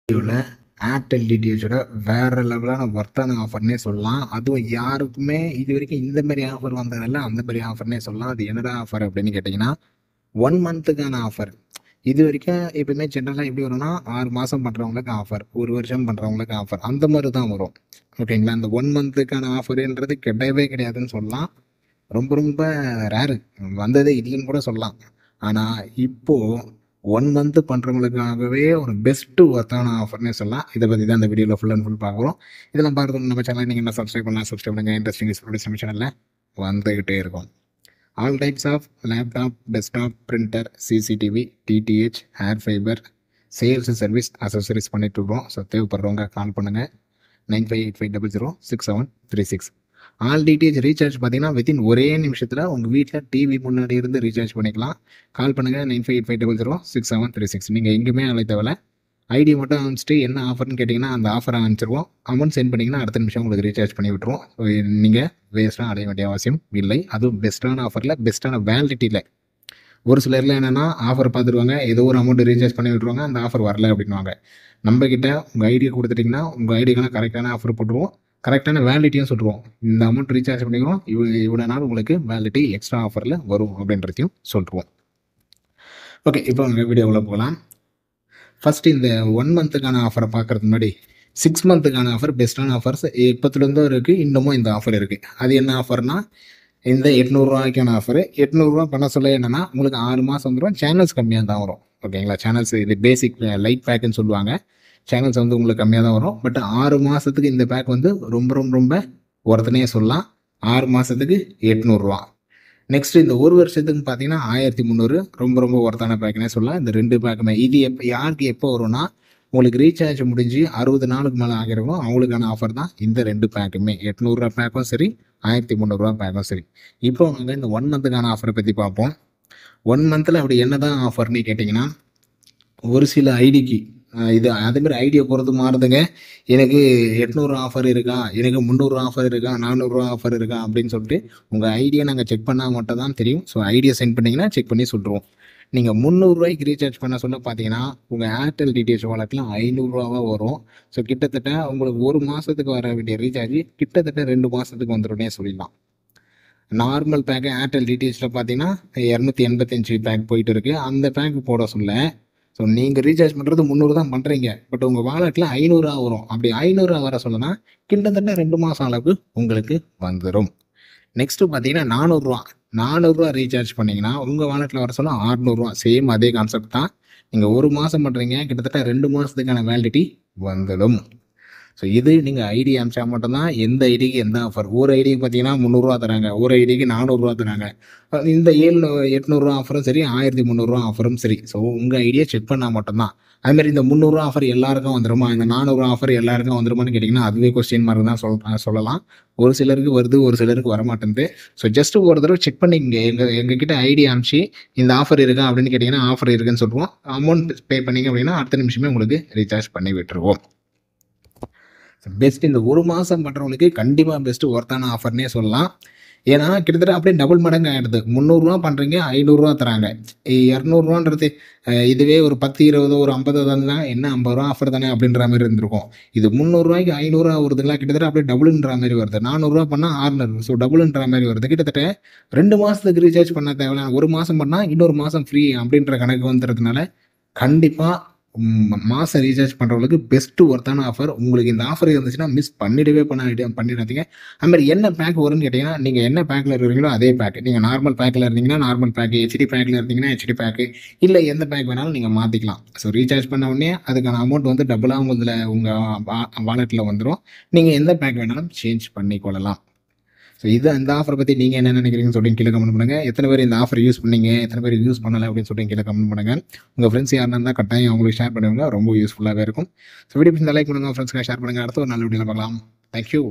வீடியோவில் ஏர்டெல் டிடிஹெச்சோட வேறு லெவலான ஒர்த்தான ஆஃபர்னே சொல்லலாம். அதுவும் யாருக்குமே இது வரைக்கும் இந்த மாதிரி ஆஃபர் வந்ததில்ல, அந்த மாதிரி ஆஃபர்னே சொல்லலாம். அது என்னடா ஆஃபர் அப்படின்னு கேட்டிங்கன்னா 1 மந்த்துக்கான ஆஃபர். இது வரைக்கும் எப்பவுமே ஜென்ரலாக எப்படி வரும்னா 6 மாதம் பண்ணுறவங்களுக்கு ஆஃபர், 1 வருஷம் பண்ணுறவங்களுக்கு ஆஃபர், அந்த மாதிரி தான் வரும். ஓகேங்களா? இந்த 1 மந்த்துக்கான ஆஃபருன்றது கிடையவே கிடையாதுன்னு சொல்லலாம். ரொம்ப ரொம்ப ரேரு, வந்ததே இல்லைன்னு கூட சொல்லலாம். ஆனால் இப்போது 1 மந்த் பண்ணுறவங்களுக்காகவே ஒரு பெஸ்ட்டு ஒர்த்தான ஆஃபர்னே சொல்லலாம். இதை பற்றி தான் இந்த வீடியோவில் ஃபுல் அண்ட் ஃபுல் பார்க்குறோம். இதெல்லாம் பார்க்குறது நம்ம சேனல் நீங்கள் என்ன சப்ஸ்கிரைப் பண்ணலாம், சப்ஸ்கிரைப் பண்ணுங்கள். இன்ட்ரெஸ்டிங் நம்ம சேனலில் வந்துக்கிட்டே இருக்கும். All types of laptop, desktop, printer, CCTV, DTH, air fibre, sales service, accessories பண்ணிட்டுருக்கோம். ஸோ தேவைப்படுறவங்க கால் பண்ணுங்கள். 9585006736. ஆல் டிடிஹெச் ரீசார்ஜ் பார்த்தீங்கன்னா வித்தின் ஒரே நிமிஷத்தில் உங்கள் வீட்டில் டிவி முன்னாடி இருந்து ரீசார்ஜ் பண்ணிக்கலாம். கால் பண்ணுங்கள் 9585006736. நீங்கள் எங்கேயுமே அழைய தேவையில்ல. ஐடி மட்டும் அனுப்பிச்சிட்டு என்ன ஆஃபர்னு கேட்டிங்கன்னா அந்த ஆஃபரை அனுப்பிச்சிருவோம். அமௌண்ட் சென்ட் பண்ணிங்கன்னா அடுத்த நிமிஷம் உங்களுக்கு ரீசார்ஜ் பண்ணி விட்டுருவோம். ஸோ நீங்கள் வேஸ்ட்டாக அடைய வேண்டிய அவசியம் இல்லை. அதுவும் பெஸ்ட்டான ஆஃபரில், பெஸ்ட்டான வேலிடிட்டியில். ஒரு சிலரில் என்னென்னா ஆஃபர் பார்த்துருவாங்க, ஏதோ ஒரு அமௌண்ட் ரீசார்ஜ் பண்ணி விட்டுருவாங்க, அந்த ஆஃபர் வரல அப்படின்வாங்க. நம்மக்கிட்ட உங்கள் ஐடியை கொடுத்துட்டிங்கன்னா உங்கள் ஐடிக்கான கரெக்டான ஆஃபர் போட்டுருவோம், கரெக்டான வேலிடிட்டியும் சொல்லுவோம். இந்த அமௌண்ட் ரீசார்ஜ் பண்ணிக்கிறோம், இவ்வளோ நாள் உங்களுக்கு வேலிடிட்டி எக்ஸ்ட்ரா ஆஃபரில் வரும் அப்படின்றதையும் சொல்லிடுவோம். ஓகே, இப்போ உங்கள் வீடியோவில் போகலாம். ஃபஸ்ட்டு இந்த 1 மந்த்துக்கான ஆஃபரை பார்க்குறதுக்கு முன்னாடி 6 மந்த்துக்கான ஆஃபர், பெஸ்ட்டான ஆஃபர்ஸ் எப்போத்துலேருந்தும் இருக்குது. இன்னமும் இந்த ஆஃபர் இருக்குது. அது என்ன ஆஃபர்னால் இந்த 800 ஆஃபரு. 800 பண்ண சொல்ல என்னென்னா உங்களுக்கு 6 மாதம் வந்துடும். சேனல்ஸ் கம்மியாக தான் வரும். ஓகேங்களா? சேனல்ஸ் இது பேசிக் லைட் பேக்குன்னு சொல்லுவாங்க. சேனல்ஸ் வந்து உங்களுக்கு கம்மியாக தான் வரும். பட் 6 மாதத்துக்கு இந்த பேக் வந்து ரொம்ப ரொம்ப ரொம்ப ஒருத்தனையே சொல்லலாம். 6 மாதத்துக்கு 800. நெக்ஸ்ட்டு இந்த 1 வருஷத்துக்கு பார்த்தீங்கன்னா 1300, ரொம்ப ரொம்ப ஒர்த்தான பேக்குனே சொல்லலாம். இந்த 2 பேக்குமே இது யாருக்கு எப்போ வரும்னா உங்களுக்கு ரீசார்ஜ் முடிஞ்சு 60 நாளுக்கு மேலே ஆகிருக்கும், அவங்களுக்கான ஆஃபர் தான் இந்த 2 பேக்குமே. 800 பேக்கும் சரி, 1300 பேக்கும் சரி. இப்போ நாங்கள் இந்த 1 மந்த்துக்கான ஆஃபரை பற்றி பார்ப்போம். 1 மந்தில் அப்படி என்ன தான் ஆஃபர்னு கேட்டிங்கன்னா, ஒரு சில ஐடிக்கு இது அதேமாதிரி ஐடியா பொறுத்து மாறுதுங்க. எனக்கு 800 ஆஃபர் இருக்கா, எனக்கு 300 ஆஃபர் இருக்கா, 400 ஆஃபர் இருக்கா அப்படின்னு சொல்லிட்டு உங்கள் ஐடியா நாங்கள் செக் பண்ணால் மட்டும் தான் தெரியும். ஸோ ஐடியா சென்ட் பண்ணிங்கன்னா செக் பண்ணி சொல்லிடுவோம். நீங்கள் 300 ரீசார்ஜ் பண்ண சொல்ல பார்த்தீங்கன்னா உங்கள் ஏர்டெல் டிடிஹெச் வாலெட்டில் 500 வரும். ஸோ கிட்டத்தட்ட உங்களுக்கு 1 மாதத்துக்கு வர வேண்டிய ரீசார்ஜ் கிட்டத்தட்ட 2 மாதத்துக்கு வந்துடும்னே சொல்லிடலாம். நார்மல் பேக்கு ஏர்டெல் டிடிஹெச்சில் பார்த்தீங்கன்னா 285 பேக் போயிட்டு இருக்குது. அந்த பேக்கு போட சொல்ல ஸோ நீங்கள் ரீசார்ஜ் பண்ணுறது 300 தான் பண்ணுறீங்க, பட் உங்கள் வாலெட்டில் 500 வரும். அப்படி 500 வர சொல்லனா கிட்டத்தட்ட 2 மாதம் அளவுக்கு உங்களுக்கு வந்துடும். நெக்ஸ்ட்டு பார்த்தீங்கன்னா 400 ரீசார்ஜ் பண்ணிங்கன்னா உங்கள் வாலெட்டில் வர சொல்ல 600. சேம் அதே கான்செப்ட் தான். நீங்கள் 1 மாதம் பண்ணுறீங்க, கிட்டத்தட்ட 2 மாதத்துக்கான வேலிடிட்டி வந்துடும். ஸோ இது நீங்கள் ஐடி அமிச்சா மட்டும்தான் எந்த ஐடிக்கு எந்த ஆஃபர். ஒரு ஐடிக்கு பார்த்தீங்கன்னா 300 தராங்க, ஒரு ஐடிக்கு 400 தராங்க. இந்த 800 ஆஃபரும் சரி, 1300 ஆஃபரும் சரி. ஸோ உங்கள் ஐடியா செக் பண்ணால் மட்டும்தான். அதுமாதிரி இந்த 300 ஆஃபர் எல்லாருக்கும் வந்துடுமா, இந்த 400 ஆஃபர் எல்லாருக்கும் வந்துடுமான்னு கேட்டிங்கன்னா அதுவே கொஸ்டின் மார்க் தான் சொல்லலாம். ஒரு சிலருக்கு வருது, ஒரு சிலருக்கு வரமாட்டேங்குது. ஸோ ஜஸ்ட் ஒரு தடவை செக் பண்ணிங்க. எங்ககிட்ட ஐடி அமிச்சு இந்த ஆஃபர் இருக்கா அப்படின்னு கேட்டிங்கன்னா ஆஃபர் இருக்குன்னு சொல்லுவோம். அமௌண்ட் பே பண்ணிங்க அப்படின்னா அடுத்த நிமிஷமே உங்களுக்கு ரீசார்ஜ் பண்ணி விட்டுருவோம். பெஸ்ட் இந்த 1 மாதம் பண்ணுறவங்களுக்கு கண்டிப்பாக பெஸ்ட்டு ஒர்த்தான ஆஃபர்னே சொல்லலாம். ஏன்னா கிட்டத்தட்ட அப்படியே டபுள் மடங்கு ஆகிடுது. 300 பண்ணுறீங்க, 500 தராங்க. 200 இதுவே ஒரு 10, 20, ஒரு 50 தானே, என்ன 50 ஆஃபர் தானே அப்படின்ற மாதிரி இருந்திருக்கும். இது 300 500 வருதுங்களா, கிட்டத்தட்ட அப்படியே டபுள்ன்ற மாதிரி வருது. 400 பண்ணால் 600. ஸோ டபுள்ன்ற மாதிரி வருது. கிட்டத்தட்ட 2 மாதத்துக்கு ரீசார்ஜ் பண்ண தேவையில்ல, 1 மாதம் பண்ணால் இன்னொரு மாதம் ஃப்ரீ அப்படின்ற கணக்கு வந்துடுறதுனால கண்டிப்பாக மாதம் ரீசார்ஜ் பண்ணுறவங்களுக்கு பெஸ்ட்டு ஒர்த்தான ஆஃபர். உங்களுக்கு இந்த ஆஃபர் இருந்துச்சுன்னா மிஸ் பண்ணிடாதீங்க. அதுமாதிரி என்ன பேக் வரும்னு கேட்டிங்கன்னா நீங்கள் என்ன பேக்கில் இருக்கிறீங்களோ அதே பேக். நீங்கள் நார்மல் பேக்கில் இருந்தீங்கன்னா நார்மல் பேக்கு, ஹெச்டி பேக்கில் இருந்தீங்கன்னா ஹெச்டி பேக்கு, இல்லை எந்த பேக் வேணாலும் நீங்கள் மாற்றிக்கலாம். ஸோ ரீசார்ஜ் பண்ண உடனே அதுக்கான அமௌண்ட் வந்து டபுளாக உங்கள் வாலெட்டில் வந்துடும். நீங்கள் எந்த பேக் வேணாலும் சேஞ்ச் பண்ணிக்கொள்ளலாம். ஸோ இந்த ஆஃபரை பற்றி நீங்கள் என்ன நினைக்கிறீங்கன்னு சொல்லிட்டு கீழே கமெண்ட் பண்ணுங்கள். எத்தனை பேர் இந்த ஆஃபர் யூஸ் பண்ணீங்க, எத்தனை பேர் யூஸ் பண்ணலை அப்படின்னு சொல்லிட்டு கீழே கமெண்ட் பண்ணுங்கள். உங்கள் ஃப்ரெண்ட்ஸ் யாருன்னா இருந்தால் கட்டாயம் அவங்களுக்கு ஷேர் பண்ணுவாங்க, ரொம்ப யூஸ்ஃபுல்லாகவே இருக்கும். ஸோ வீடியோ லைக் பண்ணுங்கள், ஃப்ரெண்ட்ஸ்க்கு ஷேர் பண்ணுங்கள். அடுத்த ஒரு நல்ல வீடியோவில் பார்க்கலாம். தேங்க்யூ.